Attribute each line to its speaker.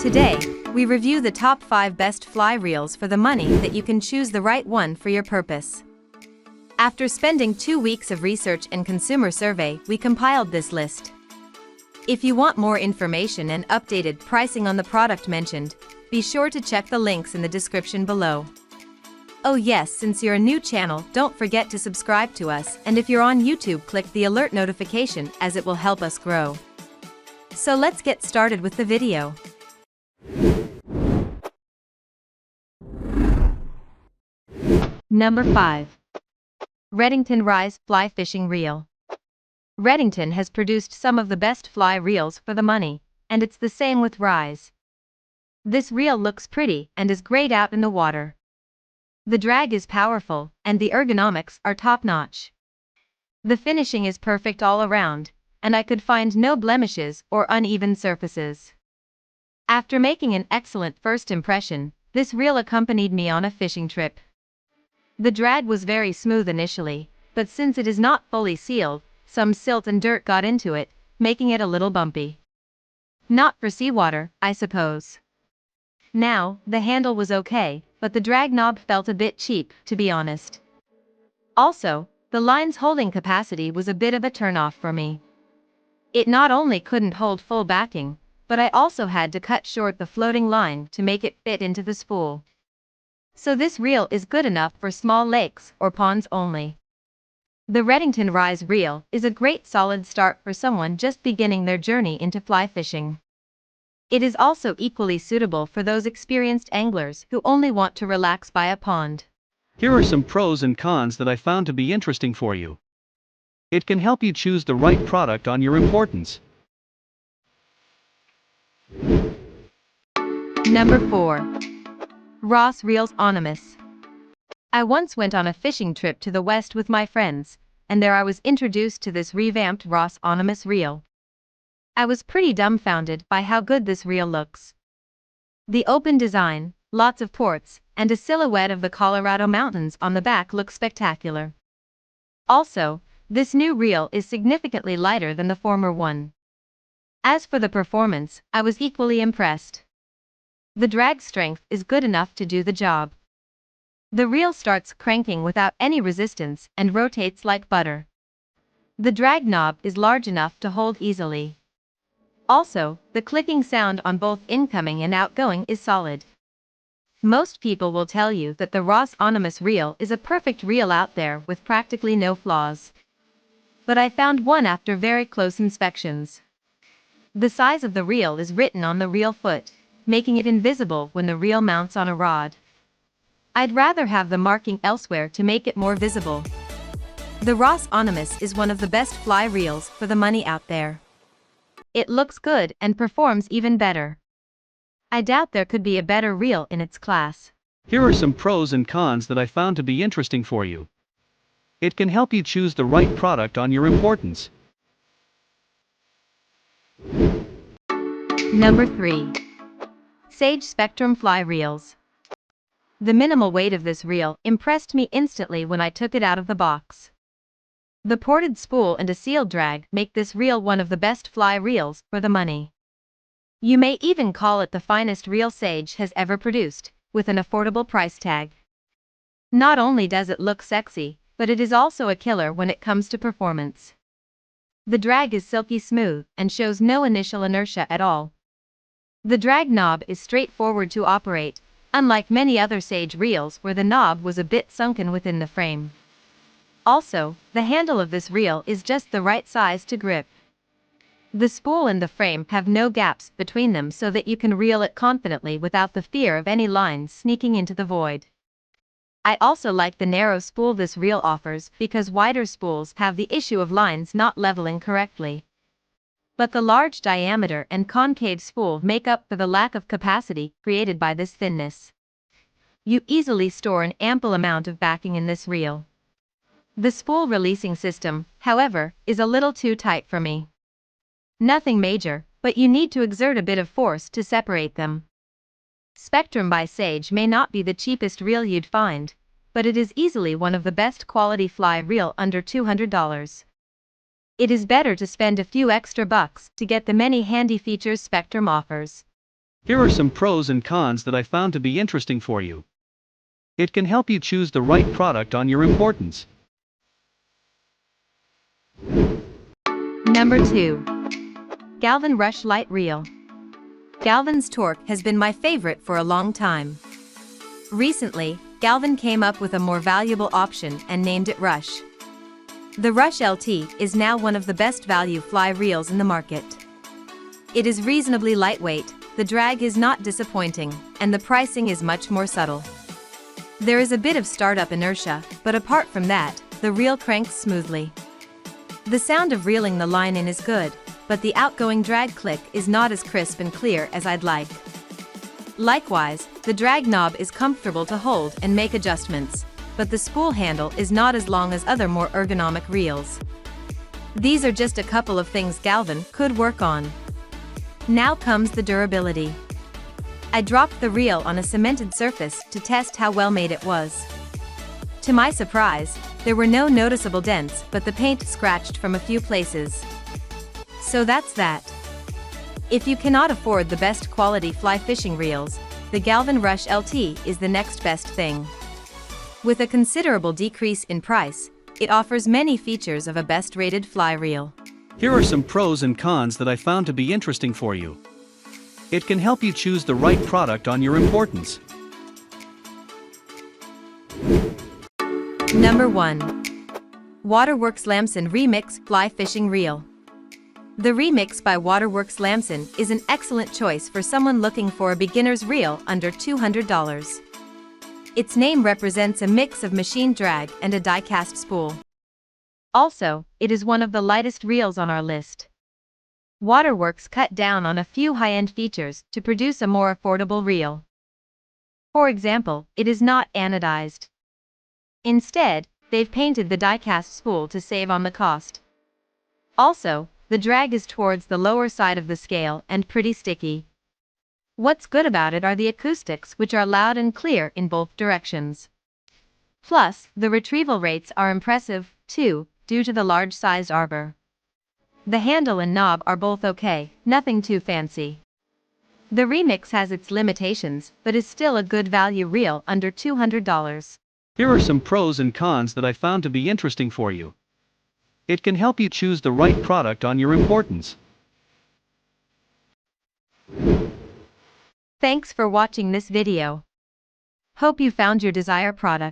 Speaker 1: Today, we review the top 5 best fly reels for the money that you can choose the right one for your purpose. After spending 2 weeks of research and consumer survey, we compiled this list. If you want more information and updated pricing on the product mentioned, be sure to check the links in the description below. Oh yes, since you're a new channel, don't forget to subscribe to us, and if you're on YouTube, click the alert notification as it will help us grow. So let's get started with the video. Number 5. Redington Rise Fly Fishing Reel. Redington has produced some of the best fly reels for the money, and it's the same with Rise. This reel looks pretty and is great out in the water. The drag is powerful, and the ergonomics are top-notch. The finishing is perfect all around, and I could find no blemishes or uneven surfaces. After making an excellent first impression, this reel accompanied me on a fishing trip. The drag was very smooth initially, but since it is not fully sealed, some silt and dirt got into it, making it a little bumpy. Not for seawater, I suppose. Now, the handle was okay, but the drag knob felt a bit cheap, to be honest. Also, the line's holding capacity was a bit of a turnoff for me. It not only couldn't hold full backing, but I also had to cut short the floating line to make it fit into the spool. So this reel is good enough for small lakes or ponds only. The Redington Rise reel is a great solid start for someone just beginning their journey into fly fishing. It is also equally suitable for those experienced anglers who only want to relax by a pond.
Speaker 2: Here are some pros and cons that I found to be interesting for you. It can help you choose the right product on your importance.
Speaker 1: Number 4. Ross Reels Animas. I once went on a fishing trip to the west with my friends, and there I was introduced to this revamped Ross Animas reel. I was pretty dumbfounded by how good this reel looks. The open design, lots of ports, and a silhouette of the Colorado mountains on the back look spectacular. Also, this new reel is significantly lighter than the former one. As for the performance, I was equally impressed. The drag strength is good enough to do the job. The reel starts cranking without any resistance and rotates like butter. The drag knob is large enough to hold easily. Also, the clicking sound on both incoming and outgoing is solid. Most people will tell you that the Ross Animas reel is a perfect reel out there with practically no flaws. But I found one after very close inspections. The size of the reel is written on the reel foot, making it invisible when the reel mounts on a rod. I'd rather have the marking elsewhere to make it more visible. The Ross Animas is one of the best fly reels for the money out there. It looks good and performs even better. I doubt there could be a better reel in its class.
Speaker 2: Here are some pros and cons that I found to be interesting for you. It can help you choose the right product on your importance.
Speaker 1: Number 3. Sage Spectrum Fly Reels. The minimal weight of this reel impressed me instantly when I took it out of the box. The ported spool and a sealed drag make this reel one of the best fly reels for the money. You may even call it the finest reel Sage has ever produced, with an affordable price tag. Not only does it look sexy, but it is also a killer when it comes to performance. The drag is silky smooth and shows no initial inertia at all. The drag knob is straightforward to operate, unlike many other Sage reels where the knob was a bit sunken within the frame. Also, the handle of this reel is just the right size to grip. The spool and the frame have no gaps between them so that you can reel it confidently without the fear of any lines sneaking into the void. I also like the narrow spool this reel offers because wider spools have the issue of lines not leveling correctly. But the large diameter and concave spool make up for the lack of capacity created by this thinness. You easily store an ample amount of backing in this reel. The spool releasing system, however, is a little too tight for me. Nothing major, but you need to exert a bit of force to separate them. Spectrum by Sage may not be the cheapest reel you'd find, but it is easily one of the best quality fly reel under $200. It is better to spend a few extra bucks to get the many handy features Spectrum offers.
Speaker 2: Here are some pros and cons that I found to be interesting for you. It can help you choose the right product on your importance.
Speaker 1: Number 2. Galvan Rush Light Reel. Galvan's torque has been my favorite for a long time. Recently, Galvan came up with a more valuable option and named it Rush. The Rush LT is now one of the best value fly reels in the market. It is reasonably lightweight, the drag is not disappointing, and the pricing is much more subtle. There is a bit of startup inertia, but apart from that, the reel cranks smoothly. The sound of reeling the line in is good, but the outgoing drag click is not as crisp and clear as I'd like. Likewise, the drag knob is comfortable to hold and make adjustments, but the spool handle is not as long as other more ergonomic reels. These are just a couple of things Galvan could work on. Now comes the durability. I dropped the reel on a cemented surface to test how well made it was. To my surprise, there were no noticeable dents, but the paint scratched from a few places. So that's that. If you cannot afford the best quality fly fishing reels, the Galvan Rush LT is the next best thing. With a considerable decrease in price, it offers many features of a best-rated fly reel.
Speaker 2: Here are some pros and cons that I found to be interesting for you. It can help you choose the right product on your importance.
Speaker 1: Number 1. Waterworks LAMSON Remix Fly Fishing Reel. The Remix by Waterworks LAMSON is an excellent choice for someone looking for a beginner's reel under $200. Its name represents a mix of machine drag and a die-cast spool. Also, it is one of the lightest reels on our list. Waterworks cut down on a few high-end features to produce a more affordable reel. For example, it is not anodized. Instead, they've painted the die-cast spool to save on the cost. Also, the drag is towards the lower side of the scale and pretty sticky. What's good about it are the acoustics, which are loud and clear in both directions. Plus, the retrieval rates are impressive, too, due to the large-sized arbor. The handle and knob are both okay, nothing too fancy. The Remix has its limitations, but is still a good value reel under $200.
Speaker 2: Here are some pros and cons that I found to be interesting for you. It can help you choose the right product on your importance.
Speaker 1: Thanks for watching this video. Hope you found your desired product.